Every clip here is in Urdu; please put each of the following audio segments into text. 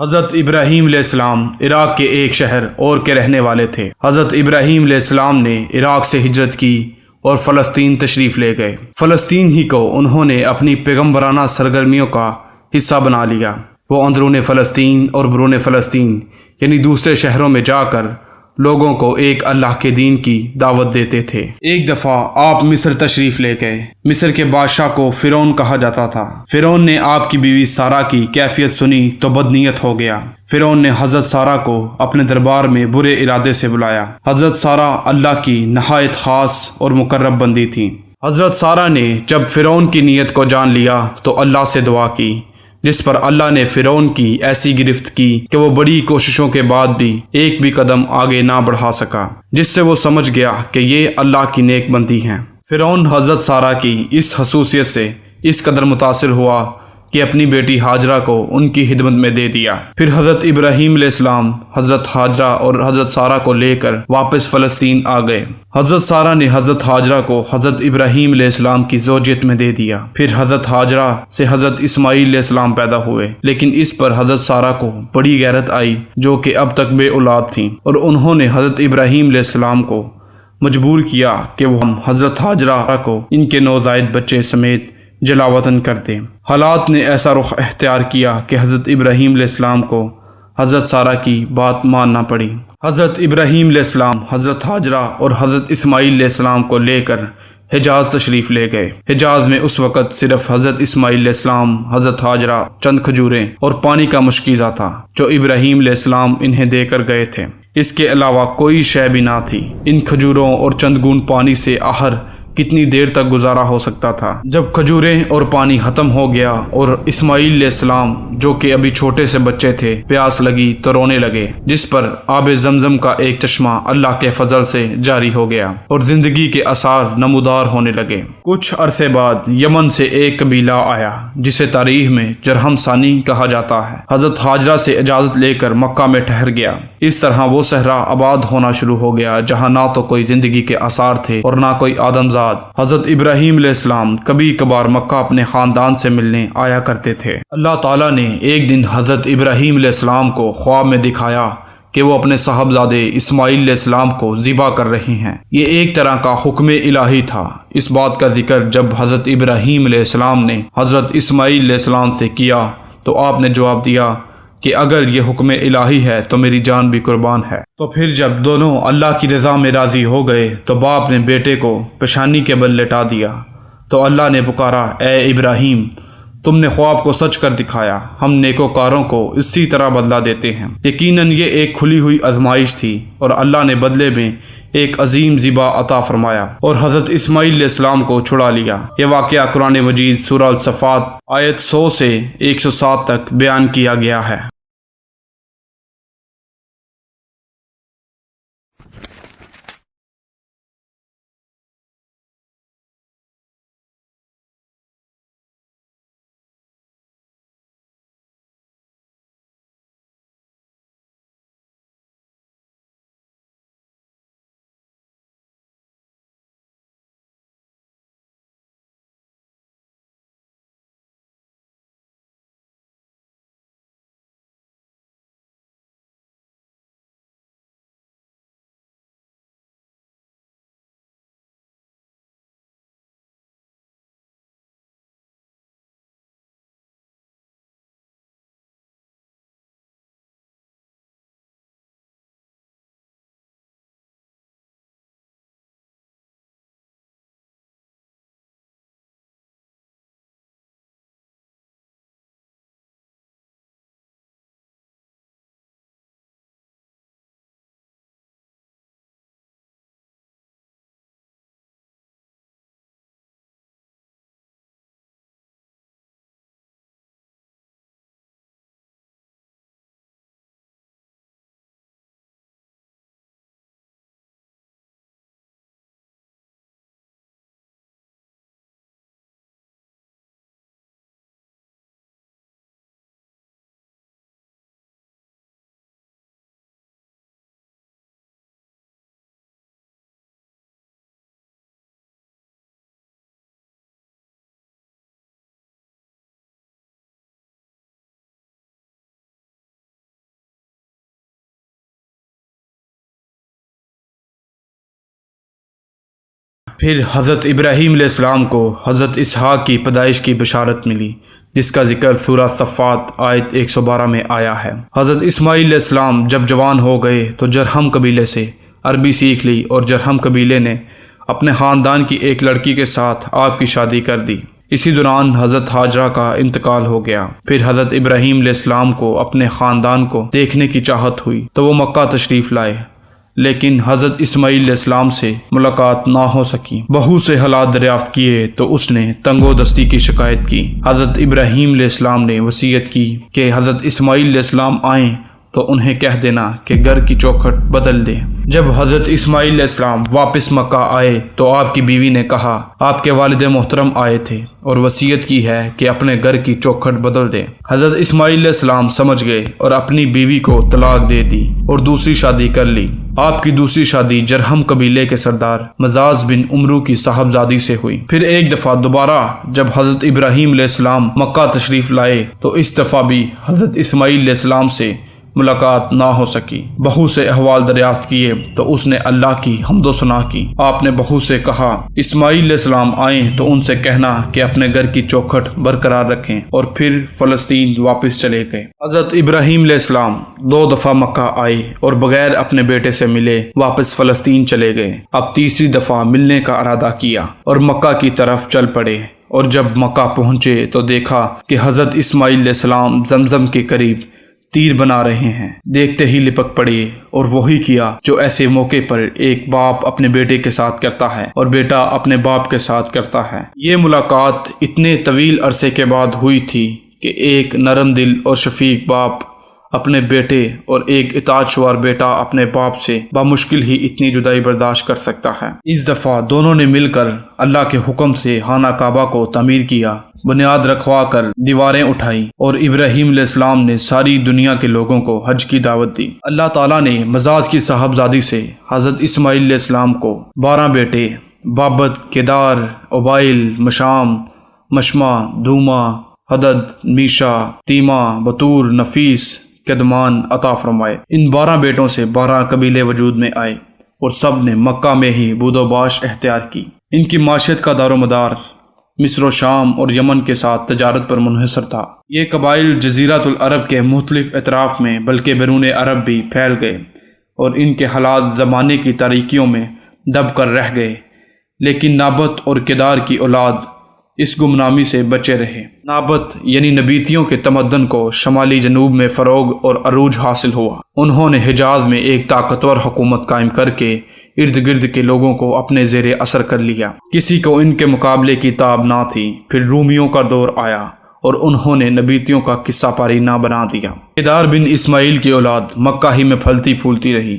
حضرت ابراہیم علیہ السلام عراق کے ایک شہر اور کے رہنے والے تھے۔ حضرت ابراہیم علیہ السلام نے عراق سے ہجرت کی اور فلسطین تشریف لے گئے۔ فلسطین ہی کو انہوں نے اپنی پیغمبرانہ سرگرمیوں کا حصہ بنا لیا۔ وہ اندرون فلسطین اور برون فلسطین یعنی دوسرے شہروں میں جا کر لوگوں کو ایک اللہ کے دین کی دعوت دیتے تھے۔ ایک دفعہ آپ مصر تشریف لے گئے۔ مصر کے بادشاہ کو فرعون کہا جاتا تھا۔ فرعون نے آپ کی بیوی سارہ کی کیفیت سنی تو بدنیت ہو گیا۔ فرعون نے حضرت سارہ کو اپنے دربار میں برے ارادے سے بلایا۔ حضرت سارہ اللہ کی نہایت خاص اور مقرب بندی تھیں۔ حضرت سارہ نے جب فرعون کی نیت کو جان لیا تو اللہ سے دعا کی، جس پر اللہ نے فرعون کی ایسی گرفت کی کہ وہ بڑی کوششوں کے بعد بھی ایک بھی قدم آگے نہ بڑھا سکا، جس سے وہ سمجھ گیا کہ یہ اللہ کی نیک بندی ہیں۔ فرعون حضرت سارہ کی اس خصوصیت سے اس قدر متاثر ہوا کہ اپنی بیٹی ہاجرہ کو ان کی خدمت میں دے دیا۔ پھر حضرت ابراہیم علیہ السلام حضرت ہاجرہ اور حضرت سارہ کو لے کر واپس فلسطین آ گئے۔ حضرت سارہ نے حضرت ہاجرہ کو حضرت ابراہیم علیہ السلام کی زوجیت میں دے دیا۔ پھر حضرت ہاجرہ سے حضرت اسماعیل علیہ السلام پیدا ہوئے، لیکن اس پر حضرت سارہ کو بڑی غیرت آئی جو کہ اب تک بے اولاد تھیں، اور انہوں نے حضرت ابراہیم علیہ السلام کو مجبور کیا کہ وہ حضرت ہاجرہ کو ان کے نوزائیدہ بچے سمیت جلا وطن کر دیں۔ حالات نے ایسا رخ اختیار کیا کہ حضرت ابراہیم علیہ السلام کو حضرت سارہ کی بات ماننا پڑی۔ حضرت ابراہیم علیہ السلام حضرت ہاجرہ اور حضرت اسماعیل علیہ السلام کو لے کر حجاز تشریف لے گئے۔ حجاز میں اس وقت صرف حضرت اسماعیل علیہ السلام، حضرت ہاجرہ، چند کھجوریں اور پانی کا مشکیزہ تھا جو ابراہیم علیہ السلام انہیں دے کر گئے تھے۔ اس کے علاوہ کوئی شے بھی نہ تھی۔ ان کھجوروں اور چند گون پانی سے آخر کتنی دیر تک گزارا ہو سکتا تھا؟ جب کھجوریں اور پانی ختم ہو گیا اور اسماعیل علیہ السلام جو کہ ابھی چھوٹے سے بچے تھے پیاس لگی تو رونے لگے، جس پر آب زمزم کا ایک چشمہ اللہ کے فضل سے جاری ہو گیا اور زندگی کے آثار نمودار ہونے لگے۔ کچھ عرصے بعد یمن سے ایک قبیلہ آیا جسے تاریخ میں جرہم ثانی کہا جاتا ہے۔ حضرت ہاجرہ سے اجازت لے کر مکہ میں ٹھہر گیا۔ اس طرح وہ صحرا آباد ہونا شروع ہو گیا جہاں نہ تو کوئی زندگی کے آثار تھے اور نہ کوئی آدمزاد۔ حضرت ابراہیم علیہ السلام کبھی کبھار مکہ اپنے خاندان سے ملنے آیا کرتے تھے۔ اللہ تعالیٰ نے ایک دن حضرت ابراہیم علیہ السلام کو خواب میں دکھایا کہ وہ اپنے صاحبزادے اسماعیل علیہ السلام کو ذبح کر رہے ہیں۔ یہ ایک طرح کا حکم الہی تھا۔ اس بات کا ذکر جب حضرت ابراہیم علیہ السلام نے حضرت اسماعیل علیہ السلام سے کیا تو آپ نے جواب دیا کہ اگر یہ حکم الہی ہے تو میری جان بھی قربان ہے۔ تو پھر جب دونوں اللہ کی رضا میں راضی ہو گئے تو باپ نے بیٹے کو پیشانی کے بل لٹا دیا۔ تو اللہ نے پکارا، اے ابراہیم، تم نے خواب کو سچ کر دکھایا، ہم نیکوکاروں کو اسی طرح بدلہ دیتے ہیں۔ یقیناً یہ ایک کھلی ہوئی آزمائش تھی اور اللہ نے بدلے میں ایک عظیم ذبح عطا فرمایا اور حضرت اسماعیل علیہ السلام کو چھڑا لیا۔ یہ واقعہ قرآن مجید سورہ الصفات آیت 100 سے 107 تک بیان کیا گیا ہے۔ پھر حضرت ابراہیم علیہ السلام کو حضرت اسحاق کی پیدائش کی بشارت ملی، جس کا ذکر سورہ صفات آیت 112 میں آیا ہے۔ حضرت اسماعیل علیہ السلام جب جوان ہو گئے تو جرہم قبیلے سے عربی سیکھ لی، اور جرہم قبیلے نے اپنے خاندان کی ایک لڑکی کے ساتھ آپ کی شادی کر دی۔ اسی دوران حضرت ہاجرہ کا انتقال ہو گیا۔ پھر حضرت ابراہیم علیہ السلام کو اپنے خاندان کو دیکھنے کی چاہت ہوئی تو وہ مکہ تشریف لائے، لیکن حضرت اسماعیل علیہ السلام سے ملاقات نہ ہو سکی۔ بہو سے حالات دریافت کیے تو اس نے تنگ و دستی کی شکایت کی۔ حضرت ابراہیم علیہ السلام نے وصیت کی کہ حضرت اسماعیل علیہ السلام آئیں تو انہیں کہہ دینا کہ گھر کی چوکھٹ بدل دیں۔ جب حضرت اسماعیل علیہ السلام واپس مکہ آئے تو آپ کی بیوی نے کہا آپ کے والد محترم آئے تھے اور وصیت کی ہے کہ اپنے گھر کی چوکھٹ بدل دیں۔ حضرت اسماعیل علیہ السلام سمجھ گئے اور اپنی بیوی کو طلاق دے دی اور دوسری شادی کر لی۔ آپ کی دوسری شادی جرہم قبیلے کے سردار مزاز بن عمرو کی صاحبزادی سے ہوئی۔ پھر ایک دفعہ دوبارہ جب حضرت ابراہیم علیہ السلام مکہ تشریف لائے تو اس دفعہ بھی حضرت اسماعیل علیہ السلام سے ملاقات نہ ہو سکی۔ بہو سے احوال دریافت کیے تو اس نے اللہ کی حمد و ثنا کی۔ آپ نے بہو سے کہا اسماعیل علیہ السلام آئیں تو ان سے کہنا کہ اپنے گھر کی چوکھٹ برقرار رکھیں، اور پھر فلسطین واپس چلے گئے۔ حضرت ابراہیم علیہ السلام 2 دفعہ مکہ آئے اور بغیر اپنے بیٹے سے ملے واپس فلسطین چلے گئے۔ اب تیسری دفعہ ملنے کا ارادہ کیا اور مکہ کی طرف چل پڑے، اور جب مکہ پہنچے تو دیکھا کہ حضرت اسماعیل علیہ السلام زمزم کے قریب تیر بنا رہے ہیں۔ دیکھتے ہی لپک پڑے اور وہی کیا جو ایسے موقع پر ایک باپ اپنے بیٹے کے ساتھ کرتا ہے اور بیٹا اپنے باپ کے ساتھ کرتا ہے۔ یہ ملاقات اتنے طویل عرصے کے بعد ہوئی تھی کہ ایک نرم دل اور شفیق باپ اپنے بیٹے اور ایک اطاعت شوار بیٹا اپنے باپ سے بمشکل ہی اتنی جدائی برداشت کر سکتا ہے۔ اس دفعہ دونوں نے مل کر اللہ کے حکم سے خانہ کعبہ کو تعمیر کیا، بنیاد رکھوا کر دیواریں اٹھائیں، اور ابراہیم علیہ السلام نے ساری دنیا کے لوگوں کو حج کی دعوت دی۔ اللہ تعالیٰ نے مزاج کی صاحبزادی سے حضرت اسماعیل علیہ السلام کو 12 بیٹے بابت، کیدار، عبائل، مشام، مشمع، دوما، حدد، میشا، تیما، بطور، نفیس، کدمان عطا فرمائے۔ ان 12 بیٹوں سے 12 قبیلے وجود میں آئے اور سب نے مکہ میں ہی بود و باش اختیار کی۔ ان کی معیشت کا دار و مدار مصر و شام اور یمن کے ساتھ تجارت پر منحصر تھا۔ یہ قبائل جزیرۃ العرب کے مختلف اطراف میں بلکہ بیرون عرب بھی پھیل گئے، اور ان کے حالات زمانے کی تاریکیوں میں دب کر رہ گئے، لیکن نابت اور کیدار کی اولاد اس گمنامی سے بچے رہے۔ نابت یعنی نبیتیوں کے تمدن کو شمالی جنوب میں فروغ اور عروج حاصل ہوا۔ انہوں نے حجاز میں ایک طاقتور حکومت قائم کر کے ارد گرد کے لوگوں کو اپنے زیر اثر کر لیا۔ کسی کو ان کے مقابلے کی تاب نہ تھی۔ پھر رومیوں کا دور آیا اور انہوں نے نبیتیوں کا قصہ پاری نہ بنا دیا۔ کیدار بن اسماعیل کی اولاد مکہ ہی میں پھلتی پھولتی رہی،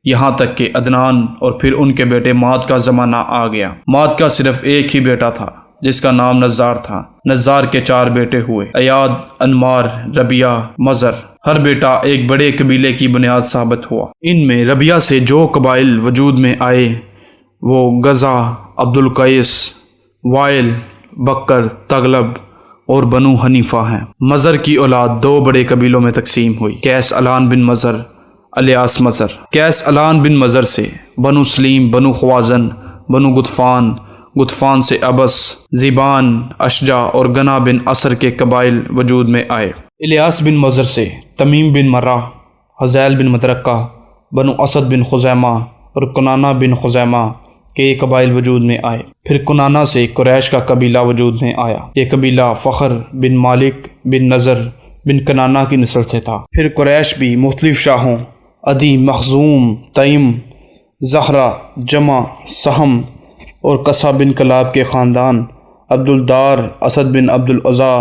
یہاں تک کہ عدنان اور پھر ان کے بیٹے ماد کا زمانہ آ گیا۔ ماد کا صرف ایک ہی بیٹا تھا جس کا نام نزار تھا۔ نزار کے 4 بیٹے ہوئے، ایاد، انمار، ربیہ، مزر۔ ہر بیٹا ایک بڑے قبیلے کی بنیاد ثابت ہوا۔ ان میں ربیہ سے جو قبائل وجود میں آئے وہ غزہ، عبد القیس، وائل، بکر، تغلب اور بنو حنیفہ ہیں۔ مزر کی اولاد 2 بڑے قبیلوں میں تقسیم ہوئی، قیس علان بن مزر الیاس مزر۔ قیس علان بن مزر سے بنو سلیم، بنو خوازن، بنو غطفان سے ابس، زیبان، اشجع اور گنا بن اثر کے قبائل وجود میں آئے۔ الیاس بن مزر سے تمیم بن مرہ، حزیل بن مدرکہ، بنو اسد بن خزیمہ اور کنانہ بن خزیمہ کے قبائل وجود میں آئے۔ پھر کنانہ سے قریش کا قبیلہ وجود میں آیا۔ یہ قبیلہ فخر بن مالک بن نضر بن کنانہ کی نسل سے تھا۔ پھر قریش بھی مختلف شاہوں عدی، مخزوم، تیم، زہرہ، جمع، سہم اور قصہ بن کلاب کے خاندان عبد الدار، اسد بن عبد العزا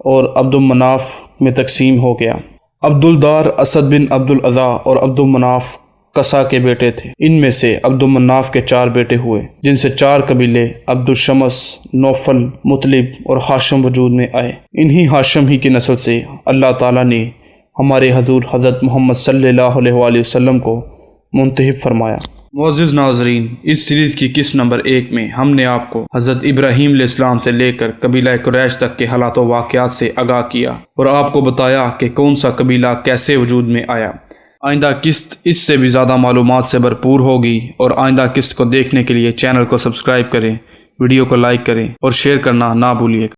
اور عبد المناف میں تقسیم ہو گیا۔ عبد الدار، اسد بن عبد العزا اور عبد المناف قصہ کے بیٹے تھے۔ ان میں سے عبد المناف کے 4 بیٹے ہوئے، جن سے 4 قبیلے عبد الشمس، نوفل، مطلب اور ہاشم وجود میں آئے۔ انہی ہاشم ہی کی نسل سے اللہ تعالیٰ نے ہمارے حضور حضرت محمد صلی اللہ علیہ وآلہ وسلم کو منتخب فرمایا۔ معزز ناظرین، اس سیریز کی قسط نمبر 1 میں ہم نے آپ کو حضرت ابراہیم علیہ السلام سے لے کر قبیلہ قریش تک کے حالات و واقعات سے آگاہ کیا اور آپ کو بتایا کہ کون سا قبیلہ کیسے وجود میں آیا۔ آئندہ قسط اس سے بھی زیادہ معلومات سے بھرپور ہوگی، اور آئندہ قسط کو دیکھنے کے لیے چینل کو سبسکرائب کریں، ویڈیو کو لائک کریں اور شیئر کرنا نہ بھولیے۔